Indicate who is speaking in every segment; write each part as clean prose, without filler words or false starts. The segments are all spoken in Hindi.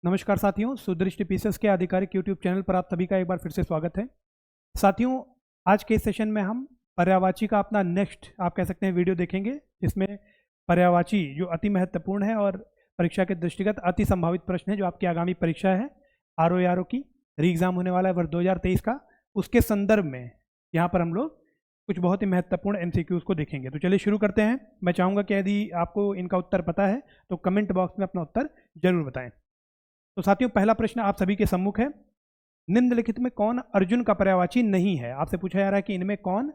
Speaker 1: नमस्कार साथियों, सुदृष्टि पीसेस के आधिकारिक यूट्यूब चैनल पर आप सभी का एक बार फिर से स्वागत है। साथियों, आज के इस सेशन में हम पर्यायवाची का अपना नेक्स्ट आप कह सकते हैं वीडियो देखेंगे, जिसमें पर्यायवाची जो अति महत्वपूर्ण है और परीक्षा के दृष्टिगत अति संभावित प्रश्न है जो आपकी आगामी परीक्षा है RO की री एग्जाम होने वाला है वर्ष 2023 का, उसके संदर्भ में यहाँ पर हम लोग कुछ बहुत ही महत्वपूर्ण MCQs को देखेंगे। तो चलिए शुरू करते हैं। मैं चाहूँगा कि यदि आपको इनका उत्तर पता है तो कमेंट बॉक्स में अपना उत्तर जरूर बताएं। तो साथियों, पहला प्रश्न आप सभी के सम्मुख है। निम्नलिखित में कौन अर्जुन का पर्यायवाची नहीं है? आपसे पूछा जा रहा है कि इनमें कौन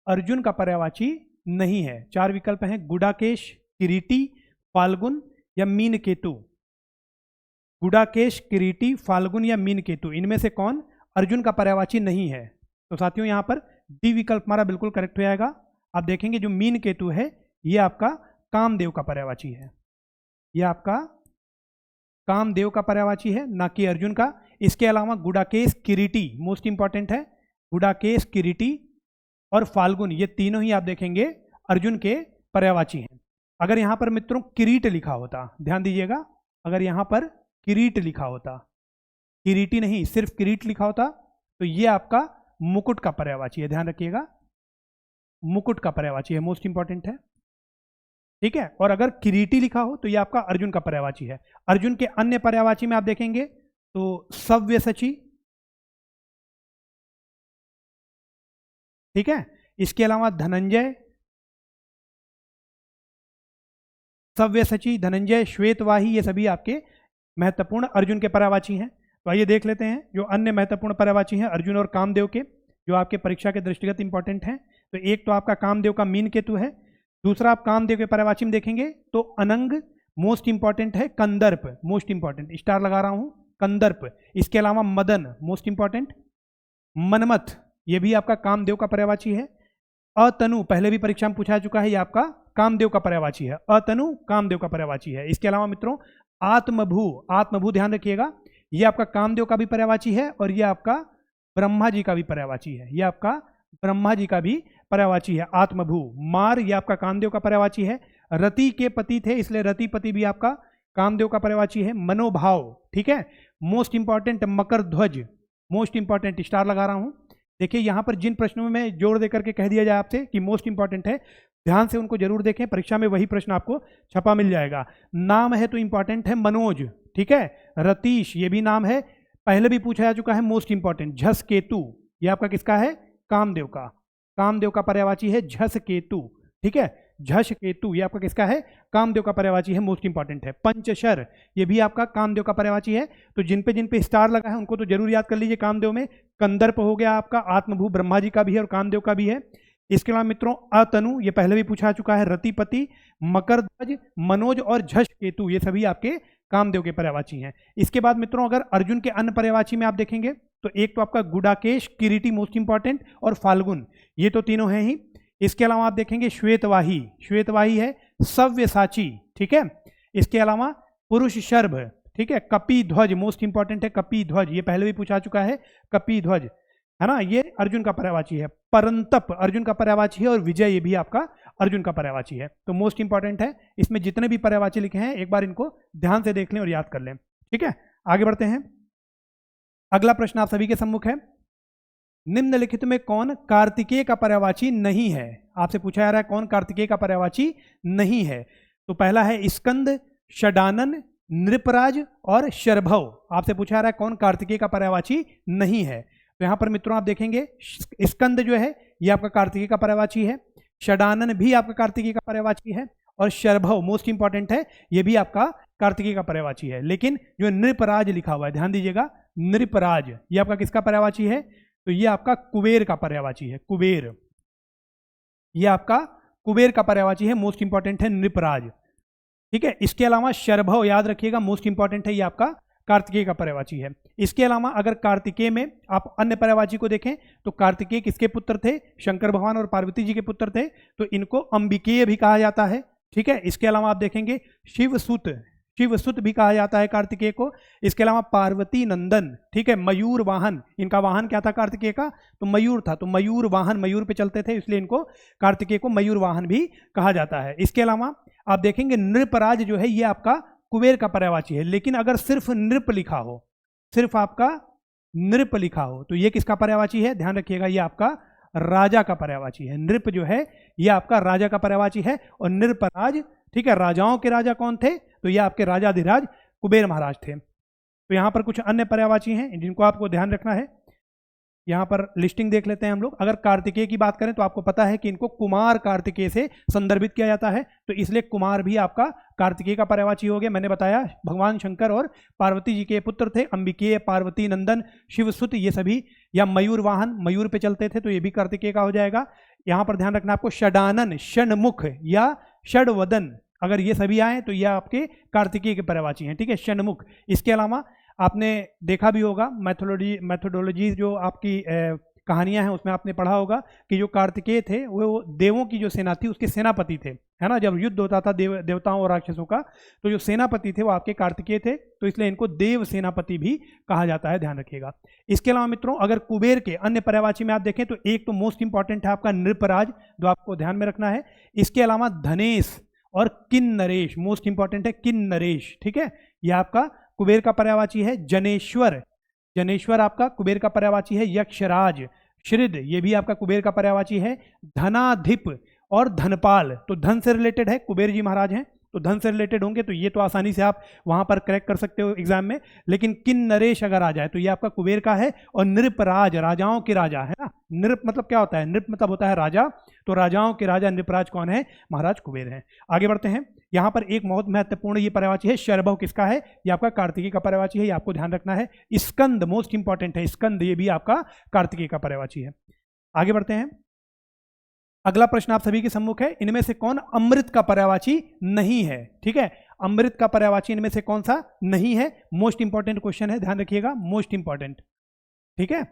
Speaker 1: अर्जुन का पर्यायवाची नहीं है। चार विकल्प हैं: गुडाकेश, किरीटी, फाल्गुन या मीनकेतु। गुडाकेश, किरीटी, फाल्गुन या मीनकेतु, इनमें से कौन अर्जुन का पर्यायवाची नहीं है? तो साथियों, यहाँ पर डी विकल्प हमारा बिल्कुल करेक्ट हो जाएगा। आप देखेंगे जो मीनकेतु है ये आपका कामदेव का पर्यायवाची है, यह आपका कामदेव का पर्यायवाची है, ना कि अर्जुन का। इसके अलावा गुडाकेश, किरीटी मोस्ट इंपॉर्टेंट है। गुडाकेश, किरीटी और फाल्गुन, ये तीनों ही आप देखेंगे अर्जुन के पर्यायवाची हैं। अगर यहाँ पर मित्रों किरीट लिखा होता, ध्यान दीजिएगा, अगर यहाँ पर किरीट लिखा होता, किरीटी नहीं सिर्फ किरीट लिखा होता, तो ये आपका मुकुट का पर्यायवाची है। ध्यान रखिएगा, मुकुट का पर्यायवाची है, मोस्ट इंपॉर्टेंट है, ठीक है। और अगर किरीटी लिखा हो तो ये आपका अर्जुन का पर्यायवाची है। अर्जुन के अन्य पर्यायवाची में आप देखेंगे तो सव्यसाची, ठीक है। इसके अलावा धनंजय, सव्यसाची, धनंजय, श्वेतवाही, ये सभी आपके महत्वपूर्ण अर्जुन के पर्यायवाची हैं। तो आइए देख लेते हैं जो अन्य महत्वपूर्ण पर्यायवाची हैं अर्जुन और कामदेव के, जो आपके परीक्षा के दृष्टिगत इंपॉर्टेंट हैं। तो एक तो आपका कामदेव का मीनकेतु है, दूसरा आप कामदेव के पर्यायवाची में देखेंगे तो अनंग मोस्ट इंपॉर्टेंट है, कंदर्प मोस्ट इंपॉर्टेंट, स्टार लगा रहा हूं, कंदर्प। इसके अलावा मदन मोस्ट इंपॉर्टेंट, मनमथ ये भी आपका कामदेव का पर्यायवाची है। अतनु पहले भी परीक्षा में पूछा चुका है, ये आपका कामदेव का पर्यायवाची है, अतनु कामदेव का पर्यायवाची है। इसके अलावा मित्रों आत्मभू, आत्मभू ध्यान रखिएगा, ये आपका कामदेव का भी पर्यायवाची है और ये आपका ब्रह्मा जी का भी पर्यायवाची है, ये आपका ब्रह्मा जी का भी पर्यायवाची है, आत्मभू। मार ये आपका कामदेव का पर्यायवाची है, रति के पति थे इसलिए रतिपति भी आपका कामदेव का पर्यायवाची है। मनोभाव, ठीक है, मोस्ट इंपॉर्टेंट। मकर ध्वज मोस्ट इंपॉर्टेंट, स्टार लगा रहा हूं। देखिए यहां पर जिन प्रश्नों में जोड़ देकर के कह दिया जाए आपसे कि मोस्ट इंपॉर्टेंट है, ध्यान से उनको जरूर देखें, परीक्षा में वही प्रश्न आपको छपा मिल जाएगा। नाम है तो इंपॉर्टेंट है मनोज, ठीक है। रतीश ये भी नाम है, पहले भी पूछा जा चुका है, मोस्ट इंपॉर्टेंट। झस केतु ये आपका किसका है? कामदेव का, कामदेव का पर्यायवाची है झस केतु, ठीक है। झस केतु ये आपका किसका है? कामदेव का पर्यायवाची है, मोस्ट इंपॉर्टेंट है। पंचशर ये भी आपका कामदेव का पर्यायवाची है। तो जिन पे स्टार लगा है उनको तो जरूर याद कर लीजिए। कामदेव में कंदर्प हो गया आपका, आत्मभू ब्रह्मा जी का भी है और कामदेव का भी है। इसके अलावा मित्रों अतनु ये पहले भी पूछा चुका है, रतिपति, मकरध्वज, मनोज और झस केतु ये सभी आपके कामदेव के पर्यायवाची हैं। इसके बाद मित्रों अगर अर्जुन के अन्य पर्यायवाची में आप देखेंगे तो एक तो आपका गुडाकेश, किरीटी मोस्ट इंपॉर्टेंट और फाल्गुन, ये तो तीनों हैं ही। इसके अलावा आप देखेंगे श्वेतवाही, श्वेतवाही है, सव्यसाची, ठीक है। इसके अलावा पुरुष शर्भ, ठीक है। कपी ध्वज मोस्ट इंपॉर्टेंट है, कपी ध्वज ये पहले भी पूछा चुका है, कपी ध्वज है ना, ये अर्जुन का पर्यायवाची है। परंतप अर्जुन का पर्यायवाची है और विजय ये भी आपका अर्जुन का पर्यायवाची है। तो मोस्ट इंपॉर्टेंट है, इसमें जितने भी पर्यायवाची लिखे हैं एक बार इनको ध्यान से देख लें और याद कर लें, ठीक है। आगे बढ़ते हैं। अगला प्रश्न आप सभी के सम्मुख है। निम्नलिखित में कौन कार्तिकेय का पर्यायवाची नहीं है? आपसे पूछा जा रहा है कौन कार्तिकेय का पर्यायवाची नहीं है। तो पहला है स्कंद, षडानन, नृपराज और शर्भव। आपसे पूछा जा रहा है कौन कार्तिकेय का पर्यायवाची नहीं है। तो यहां पर मित्रों आप देखेंगे स्कंद जो है ये आपका कार्तिकेय का पर्यायवाची है, षडानन भी आपका कार्तिकेय का पर्यायवाची है और शर्भव मोस्ट इंपॉर्टेंट है, ये भी आपका कार्तिकेय का पर्यायवाची है। लेकिन जो नृपराज लिखा हुआ है ध्यान दीजिएगा, नृपराज ये आपका किसका पर्यायवाची है? तो ये आपका कुबेर का पर्यायवाची है, कुबेर ये आपका कुबेर का पर्यायवाची है, मोस्ट इंपॉर्टेंट है नृपराज, ठीक है। इसके अलावा शर्भव याद रखिएगा मोस्ट इंपॉर्टेंट है, ये आपका कार्तिकेय का पर्यायवाची है। इसके अलावा अगर कार्तिकेय में आप अन्य पर्यायवाची को देखें तो कार्तिकेय किसके पुत्र थे? शंकर भगवान और पार्वती जी के पुत्र थे, तो इनको अंबिकेय भी कहा जाता है, ठीक है। इसके अलावा आप देखेंगे शिवसुत, शिवसुत भी कहा जाता है कार्तिकेय को। इसके अलावा पार्वती नंदन, ठीक है। मयूर वाहन, इनका वाहन क्या था कार्तिकेय का? तो मयूर था, तो मयूर वाहन, मयूर पे चलते थे इसलिए इनको कार्तिकेय को मयूर वाहन भी कहा जाता है। इसके अलावा आप देखेंगे नृपराज जो है ये आपका कुबेर का पर्यायवाची है। लेकिन अगर सिर्फ नृप लिखा हो, सिर्फ आपका नृप लिखा हो, तो ये किसका पर्यायवाची है? ध्यान रखिएगा, ये आपका राजा का पर्यायवाची है। नृप जो है ये आपका राजा का पर्यायवाची है। और नृपराज, ठीक है, राजाओं के राजा कौन थे? तो ये आपके राजाधिराज कुबेर महाराज थे। तो यहाँ पर कुछ अन्य पर्यायवाची हैं जिनको आपको ध्यान रखना है। यहाँ पर लिस्टिंग देख लेते हैं हम लोग। अगर कार्तिकेय की बात करें तो आपको पता है कि इनको कुमार कार्तिकेय से संदर्भित किया जाता है, तो इसलिए कुमार भी आपका कार्तिकेय का पर्यायवाची हो गया। मैंने बताया भगवान शंकर और पार्वती जी के पुत्र थे, अंबिकेय, पार्वती नंदन, शिवसुत, ये सभी, या मयूर वाहन, मयूर पे चलते थे, तो ये भी कार्तिकेय का हो जाएगा। यहाँ पर ध्यान रखना आपको, षडानन, षणमुख या षडवदन, अगर ये सभी आए तो ये आपके कार्तिकेय के पर्यायवाची हैं, ठीक है, षणमुख। इसके अलावा आपने देखा भी होगा मैथोडोलॉजी जो आपकी कहानियां हैं उसमें आपने पढ़ा होगा कि जो कार्तिकेय थे वो देवों की जो सेना थी उसके सेनापति थे, है ना। जब युद्ध होता था देवताओं और राक्षसों का, तो जो सेनापति थे वो आपके कार्तिकेय थे, तो इसलिए इनको देव सेनापति भी कहा जाता है, ध्यान रखिएगा। इसके अलावा मित्रों अगर कुबेर के अन्य पर्यायवाची में आप देखें तो एक तो मोस्ट इंपॉर्टेंट है आपका नृपराज, जो आपको ध्यान में रखना है। इसके अलावा धनेश और किन्नरेश, मोस्ट इंपॉर्टेंट है किन्नरेश, ठीक है, यह आपका कुबेर का पर्यायवाची है। जनेश्वर, जनेश्वर आपका कुबेर का पर्यायवाची है। यक्षराज, श्रिद, ये भी आपका कुबेर का पर्यायवाची है। धनाधिप और धनपाल, तो धन से रिलेटेड है, कुबेर जी महाराज हैं तो धन से रिलेटेड होंगे, तो ये तो आसानी से आप वहां पर करेक्ट कर सकते हो एग्जाम में। लेकिन किन्नरेश अगर आ जाए तो ये आपका कुबेर का है। और नृपराज, राजाओं के राजा, है ना। नृप मतलब क्या होता है? नृप मतलब होता है राजा, तो राजाओं के राजा नृपराज कौन है? महाराज कुबेर हैं। आगे बढ़ते हैं। यहाँ पर एक बहुत महत्वपूर्ण ये पर्यायवाची है, शरभव किसका है? ये आपका कार्तिकेय का पर्यायवाची है, ये आपको ध्यान रखना है। स्कंद मोस्ट इंपॉर्टेंट है, स्कंद, ये भी आपका कार्तिकेय का पर्यायवाची है। आगे बढ़ते हैं। अगला प्रश्न आप सभी के सम्मुख है, इनमें से कौन अमृत का पर्यायवाची नहीं है? ठीक है, अमृत का पर्यायवाची इनमें से कौन सा नहीं है? मोस्ट इंपॉर्टेंट क्वेश्चन है, ध्यान रखिएगा, मोस्ट इंपॉर्टेंट, ठीक है।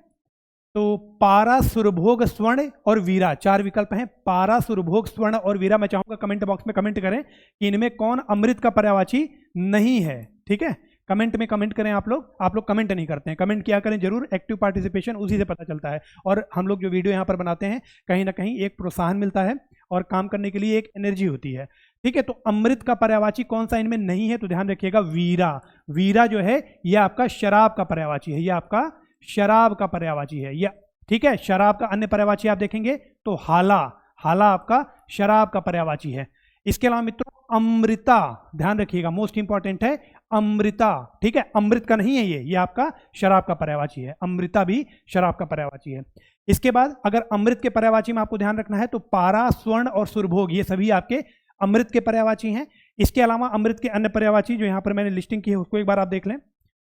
Speaker 1: तो पारा, सुरभोग, स्वर्ण और वीरा, चार विकल्प हैं। पारा, सुरभोग, स्वर्ण और वीरा। मैं चाहूंगा कमेंट बॉक्स में कमेंट करें कि इनमें कौन अमृत का पर्यायवाची नहीं है, ठीक है। कमेंट में कमेंट करें आप लोग कमेंट नहीं करते हैं, कमेंट किया करें जरूर, एक्टिव पार्टिसिपेशन, उसी से पता चलता है। और हम लोग जो वीडियो यहाँ पर बनाते हैं कहीं ना कहीं एक प्रोत्साहन मिलता है और काम करने के लिए एक एनर्जी होती है, ठीक है। तो अमृत का पर्यायवाची कौन सा इनमें नहीं है? तो ध्यान रखिएगा, वीरा। वीरा जो है ये आपका शराब का पर्यायवाची है, ये आपका शराब का पर्यायवाची है, या ठीक है। शराब का अन्य पर्यायवाची आप देखेंगे तो हाला, हाला आपका शराब का पर्यायवाची है। इसके अलावा मित्रों अमृता, ध्यान रखिएगा, मोस्ट इंपॉर्टेंट है अमृता, ठीक है। अमृत का नहीं है ये आपका शराब का पर्यायवाची है। अमृता भी शराब का पर्यायवाची है। इसके बाद अगर अमृत के पर्यायवाची में आपको ध्यान रखना है तो पारा, स्वर्ण और सुरभोग, ये सभी आपके अमृत के पर्यायवाची हैं। इसके अलावा अमृत के अन्य पर्यायवाची जो यहाँ पर मैंने लिस्टिंग की है उसको एक बार आप देख लें,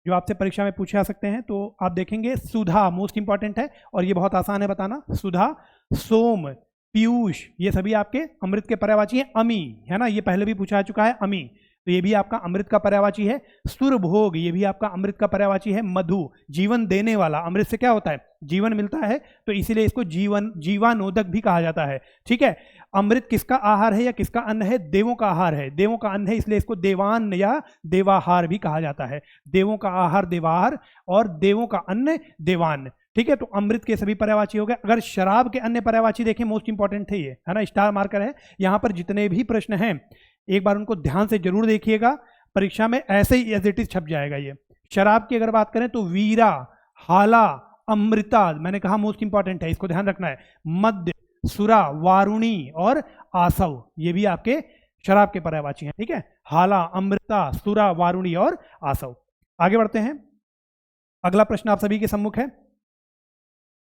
Speaker 1: जो आपसे परीक्षा में पूछे जा सकते हैं। तो आप देखेंगे सुधा मोस्ट इंपॉर्टेंट है और ये बहुत आसान है बताना, सुधा, सोम, पीयूष, ये सभी आपके अमृत के पर्यायवाची हैं। अमी, है ना, ये पहले भी पूछा जा चुका है, अमी, तो ये भी आपका अमृत का पर्यायवाची है। सुरभोग, ये भी आपका अमृत का पर्यायवाची है। मधु, जीवन देने वाला, अमृत से क्या होता है? जीवन मिलता है, तो इसीलिए इसको जीवानोदक भी कहा जाता है, ठीक है। अमृत किसका आहार है या किसका अन्न है? देवों का आहार है, देवों का अन्न है, इसलिए इसको देवान्न या देवाहार भी कहा जाता है। देवों का आहार देवाहार और देवों का अन्न देवान्न, ठीक है। तो अमृत के सभी पर्यायवाची हो गए। अगर शराब के अन्य पर्यायवाची देखें, मोस्ट इंपॉर्टेंट थे ये, है ना, स्टार मार्कर है यहाँ पर। जितने भी प्रश्न हैं एक बार उनको ध्यान से जरूर देखिएगा, परीक्षा में ऐसे ही एज इट इज छप जाएगा ये। शराब की अगर बात करें तो वीरा, हाला, अमृता, मैंने कहा मोस्ट इंपॉर्टेंट है, इसको ध्यान रखना है। मध्य, सुरा, वारुणी और आसव, ये भी आपके शराब के पर्यायवाची हैं, ठीक है। हाला, अमृता, सुरा, वारुणी और आसव। आगे बढ़ते हैं। अगला प्रश्न आप सभी के सम्मुख है,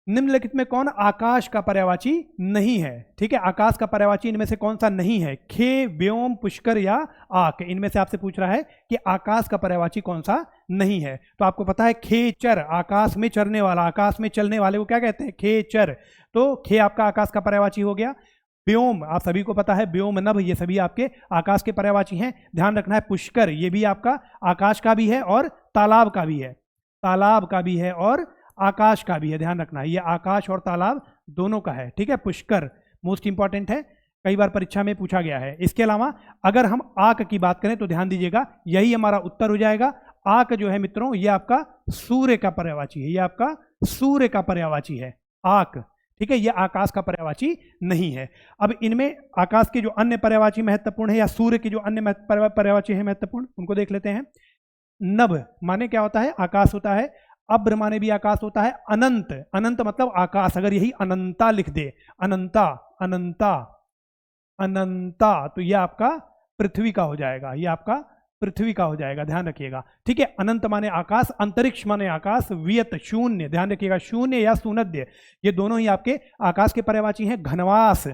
Speaker 1: निम्नलिखित में कौन आकाश का पर्यायवाची नहीं है? ठीक है, आकाश का पर्यायवाची इनमें से कौन सा नहीं है? खे, व्योम, पुष्कर या आक, इनमें से आपसे पूछ रहा है कि आकाश का पर्यायवाची कौन सा नहीं है। तो आपको पता है खेचर, आकाश में चरने वाला, आकाश में चलने वाले को क्या कहते हैं? खेचर। तो खे आपका आकाश का पर्यायवाची हो गया। व्योम आप सभी को पता है, व्योम, नभ, ये सभी आपके आकाश के पर्यायवाची हैं। ध्यान रखना है पुष्कर, ये भी आपका आकाश का भी है और तालाब का भी है, तालाब का भी है और आकाश का भी है, ध्यान रखना है, ये आकाश और तालाब दोनों का है, ठीक है। पुष्कर मोस्ट इंपॉर्टेंट है, कई बार परीक्षा में पूछा गया है। इसके अलावा अगर हम आक की बात करें तो ध्यान दीजिएगा, यही हमारा उत्तर हो जाएगा। आक जो है मित्रों ये आपका सूर्य का पर्यायवाची है, ये आपका सूर्य का पर्यायवाची है आक, ठीक है, ये आकाश का पर्यायवाची नहीं है। अब इनमें आकाश के जो अन्य पर्यायवाची महत्वपूर्ण है या सूर्य के जो अन्य पर्यायवाची है महत्वपूर्ण, उनको देख लेते हैं। नभ माने क्या होता है? आकाश होता है। अब्र माने भी आकाश होता है। अनंत, अनंत मतलब आकाश, अगर यही अनंता लिख दे, अनंता अनंता अनंता, तो ये आपका पृथ्वी का हो जाएगा, ये आपका पृथ्वी का हो जाएगा, ध्यान रखिएगा। ठीक है, अनंत माने आकाश, अंतरिक्ष माने आकाश, वियत शून्य, ध्यान रखिएगा, शून्य या शून्य, ये दोनों ही आपके आकाश के पर्यायवाची हैं। घनवास,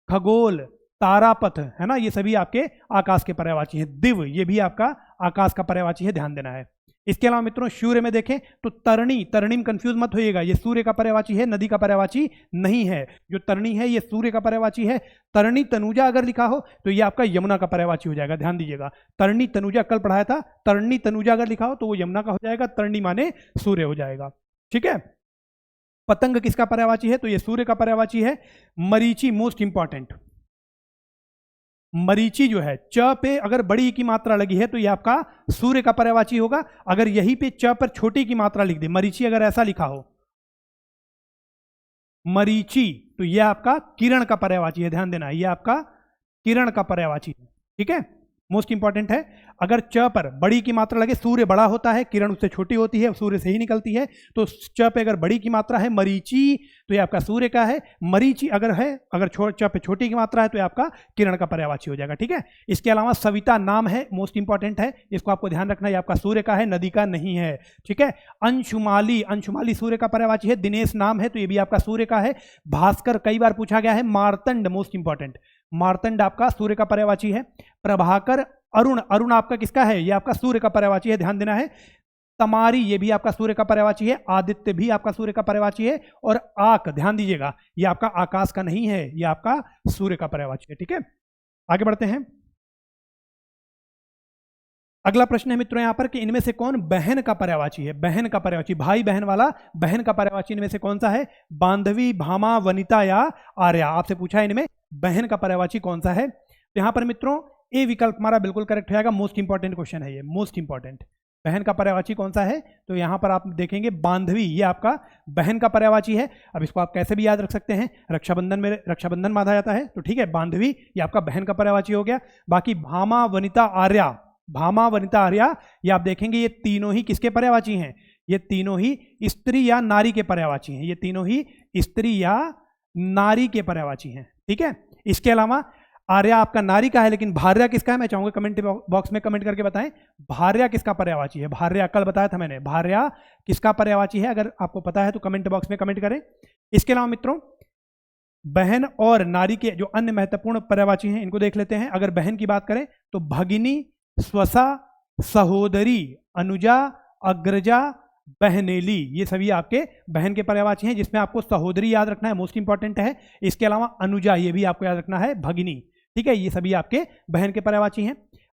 Speaker 1: खगोल, तारापथ, है ना, ये सभी आपके आकाश के पर्यायवाची हैं। दिव, ये भी आपका आकाश का पर्यायवाची है, ध्यान देना है। इसके अलावा मित्रों सूर्य में देखें तो तरणी, तरणी में कंफ्यूज मत होइएगा, ये सूर्य का पर्यायवाची है, नदी का पर्यायवाची नहीं है। जो तरणी है ये सूर्य का पर्यायवाची है। तरणी तनुजा अगर लिखा हो तो ये आपका यमुना का पर्यायवाची हो जाएगा, ध्यान दीजिएगा। तरणी तनुजा कल पढ़ाया था, तरणी तनुजा अगर लिखा हो तो वो यमुना का हो जाएगा, तरणी माने सूर्य हो जाएगा। ठीक है, पतंग किसका पर्यायवाची है? तो ये सूर्य का पर्यायवाची है। मरीची मोस्ट इंपॉर्टेंट, मरीची जो है, च पे अगर बड़ी की मात्रा लगी है तो ये आपका सूर्य का पर्यायवाची होगा। अगर यहीं पे च पर छोटी की मात्रा लिख दे, मरीची अगर ऐसा लिखा हो मरीची, तो ये आपका किरण का पर्यायवाची है, ध्यान देना, ये आपका किरण का पर्यायवाची है। ठीक है, मोस्ट इंपॉर्टेंट है। अगर च पर बड़ी की मात्रा लगे, सूर्य बड़ा होता है, किरण उससे छोटी होती है, सूर्य से ही निकलती है, तो च पे अगर बड़ी की मात्रा है मरीची तो ये आपका सूर्य का है। मरीची अगर है, अगर च पे छोटी की मात्रा है तो ये आपका किरण का पर्यायवाची हो जाएगा। ठीक है, इसके अलावा सविता नाम है, मोस्ट इंपॉर्टेंट है, इसको आपको ध्यान रखना, ये आपका सूर्य का है, नदी का नहीं है। ठीक है, अंशुमाली, अंशुमाली सूर्य का पर्यायवाची है। दिनेश नाम है तो ये भी आपका सूर्य का है। भास्कर कई बार पूछा गया है। मार्तंड मोस्ट इंपॉर्टेंट, मार्तंड आपका सूर्य का पर्यायवाची है। प्रभाकर, अरुण, अरुण आपका किसका है? ये आपका सूर्य का पर्यायवाची है, ध्यान देना है। तमारी, ये भी आपका सूर्य का पर्यायवाची है। आदित्य भी आपका सूर्य का पर्यायवाची है। और आक, ध्यान दीजिएगा, ये आपका आकाश का नहीं है, ये आपका सूर्य का पर्यायवाची है। ठीक है, आगे बढ़ते हैं। अगला प्रश्न है मित्रों यहां पर कि इनमें से कौन बहन का पर्यायवाची है? बहन का पर्यायवाची, भाई बहन वाला, बहन का पर्यायवाची इनमें से कौन सा है? बांधवी, भामा, वनिता या आर्या? आपसे पूछा है इनमें बहन का पर्यायवाची कौन सा है। तो यहां पर मित्रों ए विकल्प हमारा बिल्कुल करेक्ट हो जाएगा। मोस्ट इंपॉर्टेंट क्वेश्चन है ये, मोस्ट इंपॉर्टेंट। बहन का पर्यायवाची कौन सा है? तो यहां पर आप देखेंगे बांधवी, ये आपका बहन का पर्यायवाची है। अब इसको आप कैसे भी याद रख सकते हैं, रक्षाबंधन में रक्षाबंधन बांधा जाता है, तो ठीक है, बांधवी ये आपका बहन का पर्यायवाची हो गया। बाकी भामा, वनिता, आर्या, भामा, वनिता, आर्या, ये आप देखेंगे ये तीनों ही किसके पर्यायवाची हैं? ये तीनों ही स्त्री या नारी के पर्यायवाची हैं, ये तीनों ही स्त्री या नारी के पर्यायवाची हैं। ठीक है, इसके अलावा आर्या आपका नारी का है, लेकिन भार्या किसका है? मैं चाहूंगा कमेंट बॉक्स में कमेंट करके बताएं, भार्या किसका पर्यायवाची है? भार्या कल बताया था मैंने, भार्या किसका पर्यायवाची है? अगर आपको पता है तो कमेंट बॉक्स में कमेंट करें। इसके अलावा मित्रों बहन और नारी के जो अन्य महत्वपूर्ण पर्यायवाची हैं इनको देख लेते हैं। अगर बहन की बात करें तो भगिनी, स्वसा, सहोदरी, अनुजा, अग्रजा, बहनेली, ये सभी आपके बहन के पर्यायवाची हैं, जिसमें आपको सहोदरी याद रखना है, मोस्ट इंपॉर्टेंट है। इसके अलावा अनुजा, ये भी आपको याद रखना है, भगिनी। ठीक है, ये सभी आपके बहन के पर्यायवाची हैं।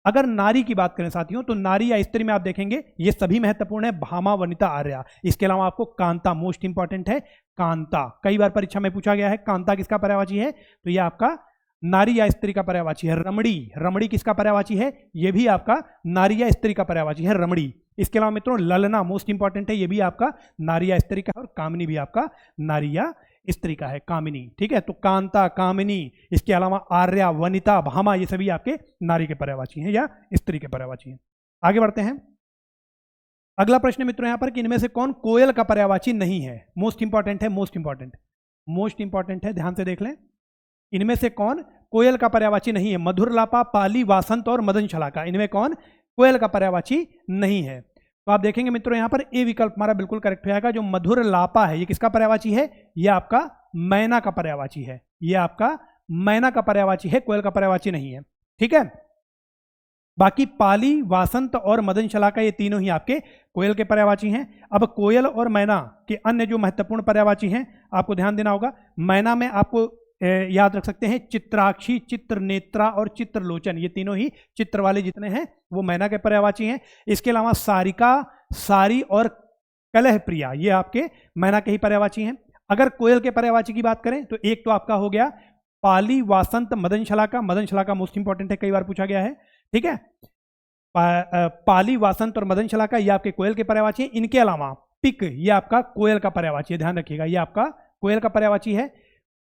Speaker 1: अगर नारी की बात करें साथियों तो नारी या स्त्री में आप देखेंगे ये सभी महत्वपूर्ण है, भामा, वनिता, आर्या। इसके अलावा आपको कांता मोस्ट इंपॉर्टेंट है, कांता कई बार परीक्षा में पूछा गया है, कांता किसका पर्यायवाची है? तो ये आपका नारी या स्त्री का पर्यायवाची है। रमणी, रमणी किसका पर्यायवाची है? ये भी आपका नारी या स्त्री का पर्यायवाची है, रमणी। इसके अलावा मित्रों ललना मोस्ट इंपॉर्टेंट है, ये भी आपका नारी या स्त्री का है। और कामिनी भी आपका नारी या स्त्री का है, कामिनी। ठीक है, तो कांता, कामिनी, इसके अलावा आर्या, वनिता, भामा, ये सभी आपके नारी के पर्यायवाची हैं या स्त्री के पर्यायवाची हैं। आगे बढ़ते हैं। अगला प्रश्न मित्रों यहां पर कि इनमें से कौन कोयल का पर्यायवाची नहीं है? मोस्ट इंपॉर्टेंट है, मोस्ट इंपॉर्टेंट, मोस्ट इंपॉर्टेंट है, ध्यान से देख लें। इनमें से कौन कोयल का पर्यायवाची नहीं है? मधुरलापा, पाली, वासंत और मदन शलाका, इनमें कौन कोयल का पर्यायवाची नहीं है? तो आप देखेंगे मित्रों यहां पर ए विकल्प हमारा बिल्कुल करेक्ट हो जाएगा। जो मधुरलापा है ये किसका पर्यायवाची है? ये आपका मैना का पर्यायवाची है, ये आपका मैना का पर्यायवाची है, कोयल का पर्यायवाची नहीं है। ठीक है, बाकी पाली, वासंत और मदन शलाका ये तीनों ही आपके कोयल के पर्यायवाची हैं। अब कोयल और मैना के अन्य जो महत्वपूर्ण पर्यायवाची हैं आपको ध्यान देना होगा। मैना में आपको याद रख सकते हैं चित्राक्षी, चित्रनेत्रा और चित्रलोचन, ये तीनों ही चित्र वाले जितने हैं वो मैना के पर्यायवाची हैं। इसके अलावा सारिका, सारी और कलह प्रिया, ये आपके मैना के ही पर्यायवाची हैं। अगर कोयल के पर्यायवाची की बात करें तो एक तो आपका हो गया पाली, वासंत, मदन शलाका, मदन शलाका मोस्ट इंपॉर्टेंट है, कई बार पूछा गया है। ठीक है, पाली, वासंत और मदन शलाका ये आपके कोयल के पर्यायवाची हैं। इनके अलावा पिक, ये आपका कोयल का पर्यायवाची है, ध्यान रखिएगा, ये आपका कोयल का पर्यायवाची है।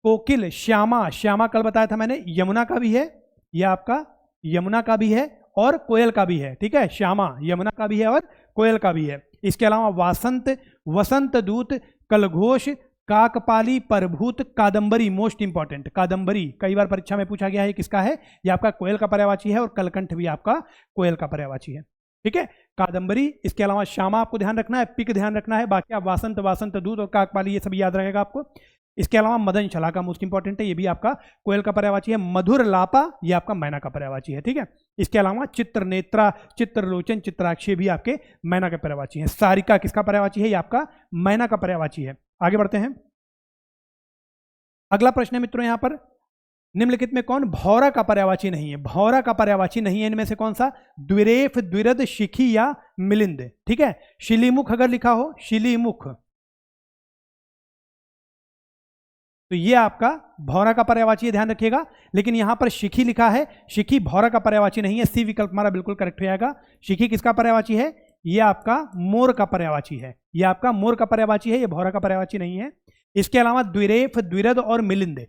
Speaker 1: कोकिल, श्यामा, श्यामा कल बताया था मैंने, यमुना का भी है, यह आपका यमुना का भी है और कोयल का भी है, ठीक है, श्यामा यमुना का भी है और कोयल का भी है। इसके अलावा वासंत, वसंत दूत, कलघोष, काकपाली, परभूत, कादंबरी, मोस्ट इंपॉर्टेंट, कादंबरी कई बार परीक्षा में पूछा गया है, किसका है, ये आपका कोयल का पर्यायवाची है और कलकंठ भी आपका कोयल का पर्यायवाची है, ठीक है, कादंबरी। इसके अलावा श्यामा आपको ध्यान रखना है, पिक ध्यान रखना है, बाकी आप वासंत, वासंत दूत और काकपाली ये सब याद रहेगा आपको। इसके अलावा मदन शलाका मोस्ट इंपॉर्टेंट है, ये भी आपका कोयल का पर्यायवाची है। मधुर लापा, ये आपका मैना का पर्यायवाची है, ठीक है। इसके अलावा चित्र नेत्रा, चित्रलोचन, चित्राक्षी भी आपके मैना के पर्यायवाची हैं। सारिका किसका पर्यायवाची है, ये आपका मैना का पर्यायवाची है। आगे बढ़ते हैं, अगला प्रश्न है मित्रों, यहां पर निम्नलिखित में कौन भौरा का पर्यायवाची नहीं है। भौरा का पर्यायवाची नहीं है इनमें से कौन सा, द्विरेफ, द्विरद, शिखी या मिलिंद, ठीक है। शिलीमुख अगर लिखा हो, शिलीमुख, तो ये आपका भौरा का पर्यायवाची है, ध्यान रखिएगा। लेकिन यहां पर शिखी लिखा है, शिखी भौरा का पर्यायवाची नहीं है, सी विकल्प हमारा बिल्कुल करेक्ट हो जाएगा। शिखी किसका पर्यायवाची है, ये आपका मोर का पर्यायवाची है, ये आपका मोर का पर्यायवाची है, ये भौरा का पर्यायवाची नहीं है। इसके अलावा द्विरेफ, द्विरद और मिलिंद,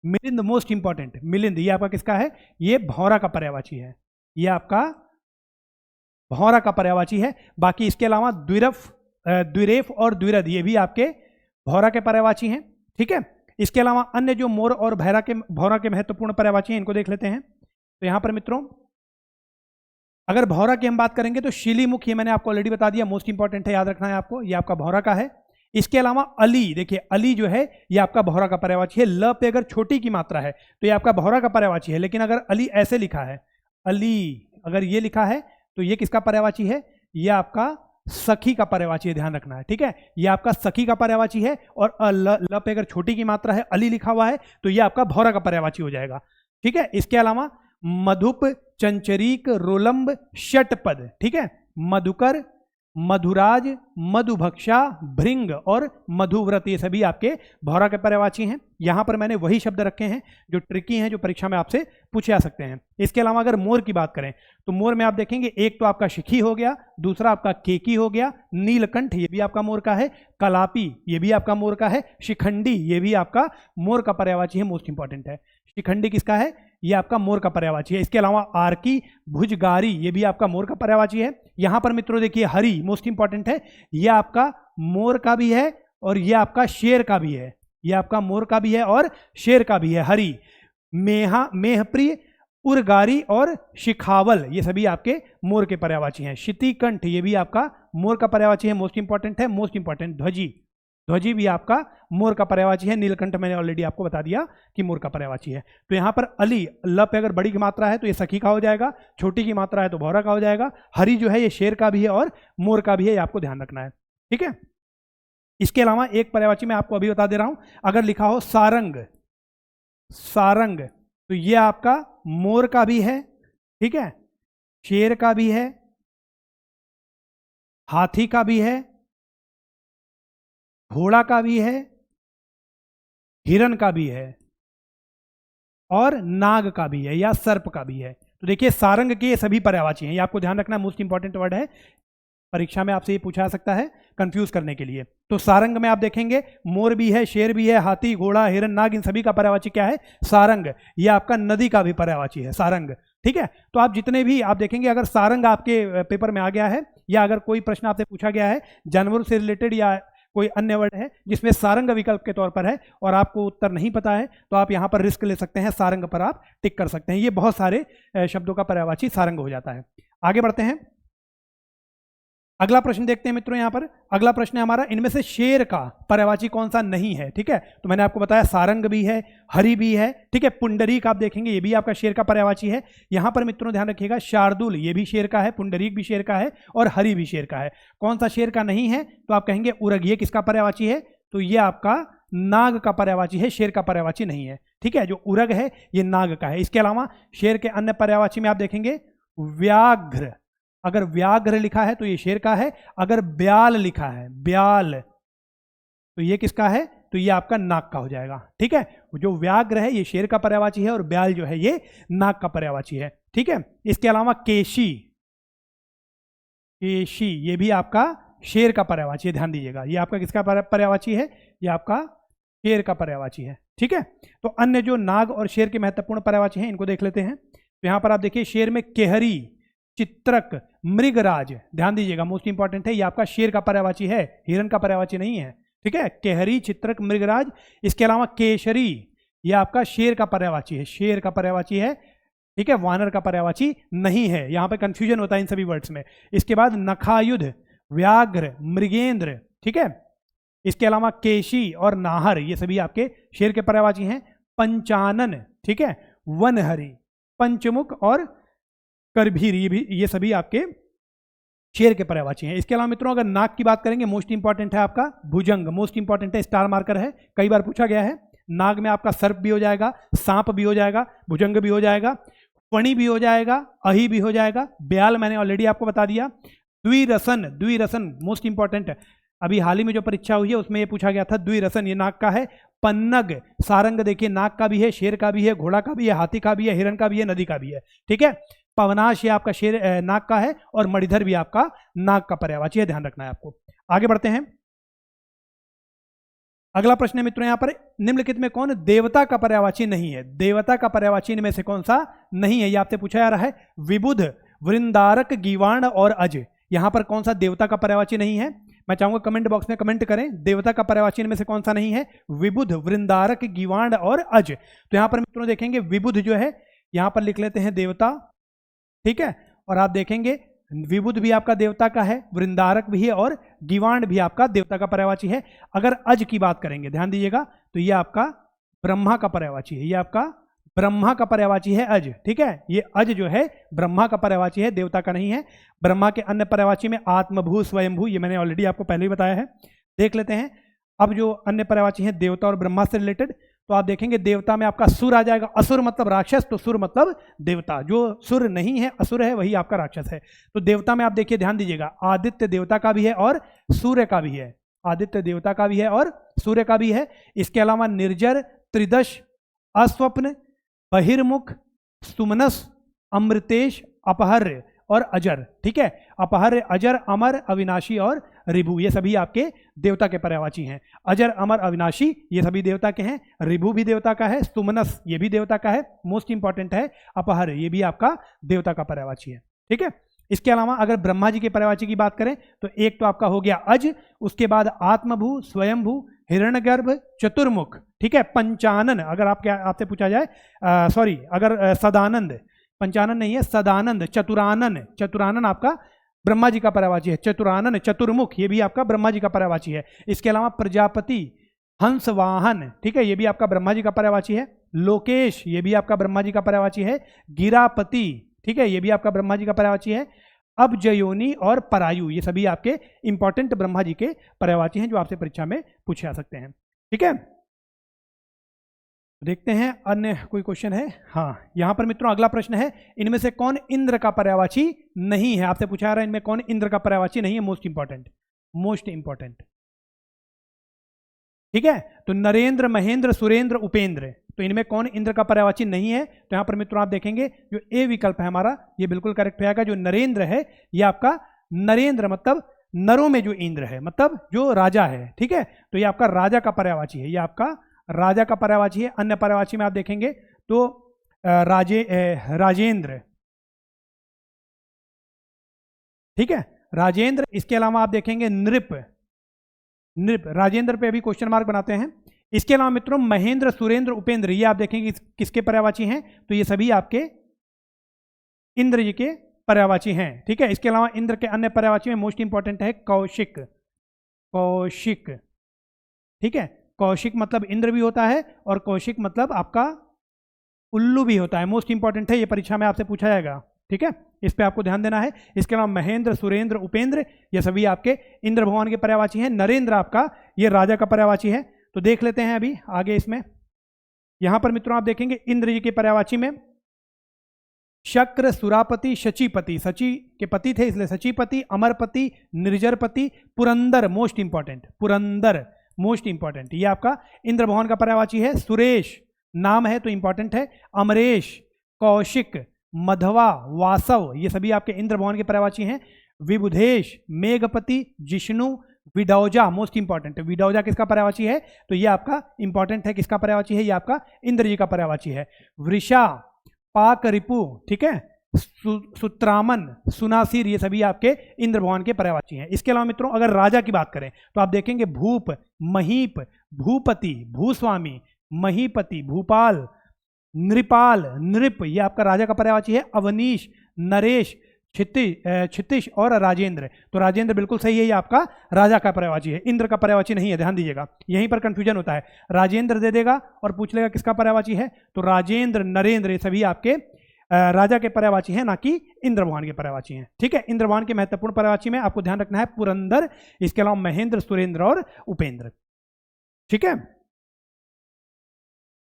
Speaker 1: मिलिंद मोस्ट इंपॉर्टेंट, मिलिंद ये आपका किसका है, ये भौरा का पर्यायवाची है, ये आपका भौरा का पर्यायवाची है। बाकी इसके अलावा द्विरेफ और द्विरद ये भी आपके भौरा के पर्यायवाची हैं, ठीक है। इसके अलावा अन्य जो मोर और भौरा के महत्वपूर्ण पर्यायवाची हैं इनको देख लेते हैं। तो यहां पर मित्रों अगर भौरा की हम बात करेंगे तो शिलीमुख, ये मैंने आपको ऑलरेडी बता दिया, मोस्ट इंपॉर्टेंट है, याद रखना है आपको, ये आपका भौरा का है। इसके अलावा अली, देखिए अली जो है ये आपका भौरा का पर्यायवाची है। ल पे अगर छोटी की मात्रा है तो ये आपका भौरा का पर्यायवाची है, लेकिन अगर अली ऐसे लिखा है, अली अगर ये लिखा है तो ये किसका पर्यायवाची है, ये आपका सखी का पर्यायवाची है, ध्यान रखना है, ठीक है, ये आपका सखी का पर्यायवाची है। और ल पे अगर छोटी की मात्रा है, अली लिखा हुआ है, तो ये आपका भौरा का पर्यायवाची हो जाएगा, ठीक है। इसके अलावा मधुप, चंचरीक, रोलंब, षटपद, ठीक है, मधुकर, मधुराज, मधुभक्षा, भृंग और मधुव्रत ये सभी आपके भौरा के पर्यायवाची हैं। यहां पर मैंने वही शब्द रखे हैं जो ट्रिकी हैं, जो परीक्षा में आपसे पूछे जा सकते हैं। इसके अलावा अगर मोर की बात करें तो मोर में आप देखेंगे एक तो आपका शिखी हो गया, दूसरा आपका केकी हो गया, नीलकंठ ये भी आपका मोर का है, कलापी ये भी आपका मोर का है, शिखंडी ये भी आपका मोर का पर्यायवाची है, मोस्ट इंपॉर्टेंट है। शिखंडी किसका है, ये आपका मोर का पर्यायवाची है। इसके अलावा आर्की, भुजगारी ये भी आपका मोर का पर्यायवाची है। यहां पर मित्रों देखिए हरी मोस्ट इंपॉर्टेंट है, ये आपका मोर का भी है और ये आपका शेर का भी है, ये आपका मोर का भी है और शेर का भी है, हरी। मेहा, मेहप्रिय, उर्गारी और शिखावल ये सभी आपके मोर के पर्यायवाची हैं। शितिकंठ ये भी आपका मोर का पर्यायवाची है, मोस्ट इंपॉर्टेंट है। मोस्ट इंपॉर्टेंट ध्वजी, ध्वजी भी आपका मोर का पर्यायवाची है। नीलकंठ मैंने ऑलरेडी आपको बता दिया कि मोर का पर्यायवाची है। तो यहाँ पर अली, ल पे अगर बड़ी की मात्रा है तो ये सखी का हो जाएगा, छोटी की मात्रा है तो भौरा का हो जाएगा। हरी जो है ये शेर का भी है और मोर का भी है, ये आपको ध्यान रखना है, ठीक है। इसके अलावा एक पर्यायवाची मैं आपको अभी बता दे रहा हूं, अगर लिखा हो सारंग, सारंग तो ये आपका मोर का भी है, ठीक है, शेर का भी है, हाथी का भी है, घोड़ा का भी है, हिरण का भी है और नाग का भी है या सर्प का भी है। तो देखिए सारंग के ये सभी पर्यायवाची हैं, ये आपको ध्यान रखना, मोस्ट इंपॉर्टेंट वर्ड है, परीक्षा में आपसे ये पूछा जा सकता है कंफ्यूज करने के लिए। तो सारंग में आप देखेंगे मोर भी है, शेर भी है, हाथी, घोड़ा, हिरण, नाग इन सभी का पर्यायवाची क्या है, सारंग। ये आपका नदी का भी पर्यायवाची है, सारंग, ठीक है। तो आप जितने भी आप देखेंगे अगर सारंग आपके पेपर में आ गया है या अगर कोई प्रश्न आपसे पूछा गया है जानवरों से रिलेटेड या कोई अन्य वर्ड है जिसमें सारंग विकल्प के तौर पर है और आपको उत्तर नहीं पता है तो आप यहाँ पर रिस्क ले सकते हैं, सारंग पर आप टिक कर सकते हैं। ये बहुत सारे शब्दों का पर्यायवाची सारंग हो जाता है। आगे बढ़ते हैं, अगला प्रश्न देखते हैं मित्रों। यहाँ पर अगला प्रश्न है हमारा, इनमें से शेर का पर्यायवाची कौन सा नहीं है, ठीक है। तो मैंने आपको बताया सारंग भी है, हरि भी है, ठीक है। पुंडरीक आप देखेंगे ये भी आपका शेर का पर्यायवाची है। यहाँ पर मित्रों ध्यान रखिएगा शार्दुल ये भी शेर का है, पुंडरीक भी शेर का है और हरि भी शेर का है। कौन सा शेर का नहीं है, तो आप कहेंगे उरग, ये किसका पर्यायवाची है, तो ये आपका नाग का पर्यायवाची है, शेर का पर्यायवाची नहीं है, ठीक है। जो उरग है ये नाग का है। इसके अलावा शेर के अन्य पर्यायवाची में आप देखेंगे व्याघ्र, अगर व्याघ्र लिखा है तो ये शेर का है, अगर ब्याल लिखा है, ब्याल तो ये किसका है, तो ये आपका नाग का हो जाएगा, ठीक है। जो व्याघ्र है ये शेर का पर्यायवाची है और ब्याल जो है ये नाग का पर्यायवाची है, ठीक है। इसके अलावा केशी, केशी ये भी आपका शेर का पर्यायवाची है, ध्यान दीजिएगा। ये आपका किसका पर्यायवाची है, ये आपका शेर का पर्यायवाची है। ठीक है, तो अन्य जो नाग और शेर के महत्वपूर्ण पर्यायवाची हैं इनको देख लेते हैं। तो यहाँ पर आप देखिए शेर में केहरी, चित्रक, मृगराज, ध्यान दीजिएगा मोस्ट इंपॉर्टेंट है, ये आपका शेर का पर्यायवाची है, हिरण का पर्यायवाची नहीं है। ठीक है, केहरी, चित्रक, मृगराज। इसके अलावा केशरी, ये आपका शेर का पर्यायवाची है, शेर का पर्यायवाची है। ठीक है, वानर का पर्यायवाची नहीं है, यहाँ पे कंफ्यूजन होता है इन सभी वर्ड्स में। इसके बाद नखायुध, व्याघ्र, मृगेंद्र। ठीक है, इसके अलावा केशी और नाहर, ये सभी आपके शेर के पर्यायवाची हैं। पंचानन, ठीक है, वनहरी, पंचमुख और करभीर, ये सभी आपके शेर के पर्यायवाची हैं। इसके अलावा मित्रों अगर नाग की बात करेंगे, मोस्ट इंपॉर्टेंट है आपका भुजंग, मोस्ट इंपॉर्टेंट है, स्टार मार्कर है, कई बार पूछा गया है। नाग में आपका सर्प भी हो जाएगा, सांप भी हो जाएगा, भुजंग भी हो जाएगा, फणी भी हो जाएगा, अही भी हो जाएगा, ब्याल मैंने ऑलरेडी आपको बता दिया। द्विरसन, द्विरसन मोस्ट इंपॉर्टेंट है, अभी हाल ही में जो परीक्षा हुई है उसमें ये पूछा गया था, द्विरसन ये नाग का है। पन्नग, सारंग देखिए नाग का भी है, शेर का भी है, घोड़ा का भी है, हाथी का भी है, हिरण का भी है, नदी का भी है। ठीक है, पवनाश ये आपका शेर नाग का है, और मणिधर भी आपका नाग का पर्यायवाची है, ध्यान रखना है आपको। आगे बढ़ते हैं, अगला प्रश्न है मित्रों यहाँ पर, निम्नलिखित में कौन देवता का पर्यायवाची नहीं है? देवता का पर्यायवाची इनमें से कौन सा नहीं है, ये आपसे पूछा जा रहा है। विबुध, वृंदारक, गीवाण और अज, यहाँ पर कौन सा देवता का पर्यायवाची नहीं है? मैं चाहूंगा कमेंट बॉक्स में कमेंट करें, देवता का पर्यायवाची इनमें से कौन सा नहीं है? विबुध, वृंदारक, गीवाण और अज। तो यहाँ पर मित्रों देखेंगे विबुध जो है, यहाँ पर लिख लेते हैं देवता। ठीक है, और आप देखेंगे विबुध भी आपका देवता का है, वृंदारक भी है और गीवाण भी आपका देवता का पर्यायवाची है। अगर अज की बात करेंगे, ध्यान दीजिएगा, तो ये आपका ब्रह्मा का पर्यायवाची है, ये आपका ब्रह्मा का पर्यायवाची है अज। ठीक है, ये अज जो है ब्रह्मा का पर्यायवाची है, देवता का नहीं है। ब्रह्मा के अन्य पर्यायवाची में आत्मभू, स्वयंभू, ये मैंने ऑलरेडी आपको पहले ही बताया है। देख लेते हैं अब जो अन्य पर्यायवाची हैं देवता और ब्रह्मा से रिलेटेड। तो आप देखेंगे देवता में आपका सुर आ जाएगा, असुर मतलब राक्षस, तो सुर मतलब देवता, जो सुर नहीं है असुर है वही आपका राक्षस है। तो देवता में आप देखिए, ध्यान दीजिएगा, आदित्य देवता का भी है और सूर्य का भी है, आदित्य देवता का भी है और सूर्य का भी है। इसके अलावा निर्जर, त्रिदश, अस्वप्न, बहिर्मुख, सुमनस, अमृतेश, अपहर्य और अजर। ठीक है, अपहर्य, अजर, अमर, अविनाशी और रिभु, ये सभी आपके देवता के पर्यायवाची हैं। अजर, अमर, अविनाशी ये सभी देवता के हैं। रिभु भी देवता का है, सुमनस ये भी देवता का है, मोस्ट इंपॉर्टेंट है अपहर्य, ये भी आपका देवता का पर्यायवाची है। ठीक है, इसके अलावा अगर ब्रह्मा जी के पर्यायवाची की बात करें तो एक तो आपका हो गया अज, उसके बाद आत्मभू, स्वयंभू, हिरण्यगर्भ, चतुर्मुख। ठीक है, पंचानन, अगर आपसे पूछा जाए सॉरी अगर सदानंद, पंचानन नहीं है, सदानंद, चतुरानन, चतुरानन आपका ब्रह्मा जी का पर्यायवाची है। चतुरानन, चतुर्मुख ये भी आपका ब्रह्मा जी का पर्यायवाची है। इसके अलावा प्रजापति, हंस वाहन, ठीक है, ये भी आपका ब्रह्मा जी का पर्यायवाची है। लोकेश ये भी आपका ब्रह्मा जी का पर्यायवाची है। गिरापति, ठीक है, ये भी आपका ब्रह्मा जी का पर्यायवाची है। अब जयोनी और परायु ये सभी आपके इंपॉर्टेंट ब्रह्मा जी के पर्यायवाची हैं जो आपसे परीक्षा में पूछे जा सकते हैं। ठीक है, देखते हैं अन्य कोई क्वेश्चन है। हाँ, यहां पर मित्रों अगला प्रश्न है, इनमें से कौन इंद्र का पर्यायवाची नहीं है? आपसे पूछा जा रहा है इनमें कौन इंद्र का पर्यायवाची नहीं है, मोस्ट इंपॉर्टेंट, मोस्ट इंपॉर्टेंट। ठीक है, तो नरेंद्र, महेंद्र, सुरेंद्र, उपेंद्र, तो इनमें कौन इंद्र का पर्यायवाची नहीं है? तो यहां पर मित्रों आप देखेंगे जो ए विकल्प है हमारा ये बिल्कुल करेक्ट हो जाएगा। जो नरेंद्र है ये आपका नरेंद्र मतलब नरों में जो इंद्र है, मतलब जो राजा है। ठीक है, तो ये आपका राजा का पर्यायवाची है, ये आपका राजा का पर्यायवाची है। अन्य पर्यायवाची में आप देखेंगे तो राजेंद्र, ठीक है, राजेंद्र। इसके अलावा आप देखेंगे नृप, नृप, राजेंद्र पे अभी क्वेश्चन मार्क बनाते हैं। इसके अलावा मित्रों महेंद्र, सुरेंद्र, उपेंद्र ये आप देखेंगे किसके पर्यायवाची हैं? तो ये सभी आपके इंद्र जी के पर्यायवाची हैं। ठीक है, इसके अलावा इंद्र के अन्य पर्यायवाची में मोस्ट इंपॉर्टेंट है कौशिक, कौशिक। ठीक है, कौशिक मतलब इंद्र भी होता है और कौशिक मतलब आपका उल्लू भी होता है, मोस्ट इंपॉर्टेंट है, ये परीक्षा में आपसे पूछा जाएगा। ठीक है, इस पे आपको ध्यान देना है। इसके अलावा महेंद्र, सुरेंद्र, उपेंद्र ये सभी आपके इंद्र भगवान के पर्यायवाची हैं। नरेंद्र आपका ये राजा का पर्यायवाची है। तो देख लेते हैं अभी आगे इसमें। यहां पर मित्रों आप देखेंगे इंद्र जी के पर्यायवाची में शक्र, सुरापति, शचीपति, शची के पति थे इसलिए Shachipati, Amarpati, Nirjarpati, Purandar, most important, Purandar most important, ये आपका इंद्र भगवान का पर्यायवाची है। सुरेश नाम है तो इंपॉर्टेंट है। अमरेश, कौशिक, मधवा, वासव ये सभी आपके इंद्र भगवान के पर्यायवाची हैं। विबुधेश, मेघपति, जिष्णु, विडौजा मोस्ट इंपॉर्टेंट है। विडौजा किसका पर्यायवाची है? तो ये आपका इंपॉर्टेंट है, किसका पर्यायवाची है? ये आपका इंद्र जी का पर्यायवाची है। वृषा, पाक रिपु, ठीक है, सुत्रामन, सुनासिर, ये सभी आपके इंद्र भगवान के पर्यायवाची हैं। इसके अलावा मित्रों अगर राजा की बात करें तो आप देखेंगे भूप, महीप, भूपति, भूस्वामी, महीपति, भूपाल, नृपाल, नृप, ये आपका राजा का पर्यायवाची है। अवनीश, नरेश, क्षितिश और राजेंद्र, तो राजेंद्र बिल्कुल सही है, ये आपका राजा का पर्यायवाची है, इंद्र का पर्यायवाची नहीं है, ध्यान दीजिएगा, यहीं पर कंफ्यूजन होता है। राजेंद्र दे देगा और पूछ लेगा किसका पर्यायवाची है, तो राजेंद्र, नरेंद्र, ये सभी आपके राजा के पर्यायवाची हैं, ना कि इंद्र भगवान के पर्यायवाची हैं। ठीक है, इंद्र भगवान के महत्वपूर्ण पर्यायवाची में आपको ध्यान रखना है पुरंदर, इसके अलावा महेंद्र, सुरेंद्र और उपेंद्र। ठीक है,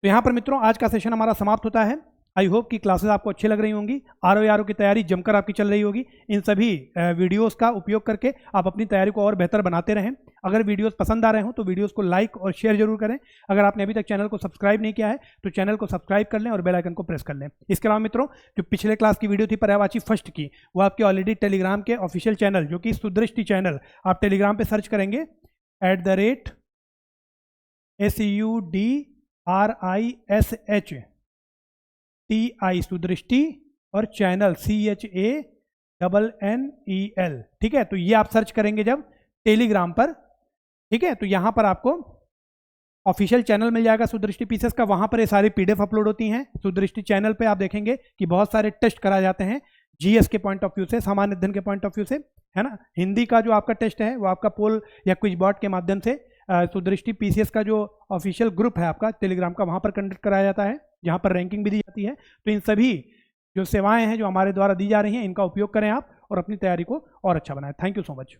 Speaker 1: तो यहां पर मित्रों आज का सेशन हमारा समाप्त होता है। आई होप कि क्लासेस आपको अच्छी लग रही होंगी, आरओ की तैयारी जमकर आपकी चल रही होगी। इन सभी वीडियोस का उपयोग करके आप अपनी तैयारी को और बेहतर बनाते रहें। अगर वीडियोस पसंद आ रहे हो तो वीडियोस को लाइक और शेयर जरूर करें। अगर आपने अभी तक चैनल को सब्सक्राइब नहीं किया है तो चैनल को सब्सक्राइब कर लें और बेल आइकन को प्रेस कर लें। इसके अलावा मित्रों जो पिछले क्लास की वीडियो थी पर्यायवाची फर्स्ट की, वो आपके ऑलरेडी टेलीग्राम के ऑफिशियल चैनल जो कि सुदृष्टि चैनल, आप टेलीग्राम पर सर्च करेंगे @SUDRISHTI सुदृष्टि और चैनल CHANNEL। ठीक है, तो ये आप सर्च करेंगे जब टेलीग्राम पर, ठीक है, तो यहां पर आपको ऑफिशियल चैनल मिल जाएगा सुदृष्टि पीसेस का, वहां पर ये सारी PDF अपलोड होती हैं। सुदृष्टि चैनल पे आप देखेंगे कि बहुत सारे टेस्ट कराए जाते हैं GS के पॉइंट ऑफ व्यू से, सामान्य अध्ययन के पॉइंट ऑफ व्यू से, है ना। हिंदी का जो आपका टेस्ट है वो आपका पोल या क्विज बॉट के माध्यम से सुदृष्टि PCS का जो ऑफिशियल ग्रुप है आपका टेलीग्राम का, वहाँ पर कंडक्ट कराया जाता है, जहाँ पर रैंकिंग भी दी जाती है। तो इन सभी जो सेवाएं हैं जो हमारे द्वारा दी जा रही हैं, इनका उपयोग करें आप और अपनी तैयारी को और अच्छा बनाएं। Thank you so much.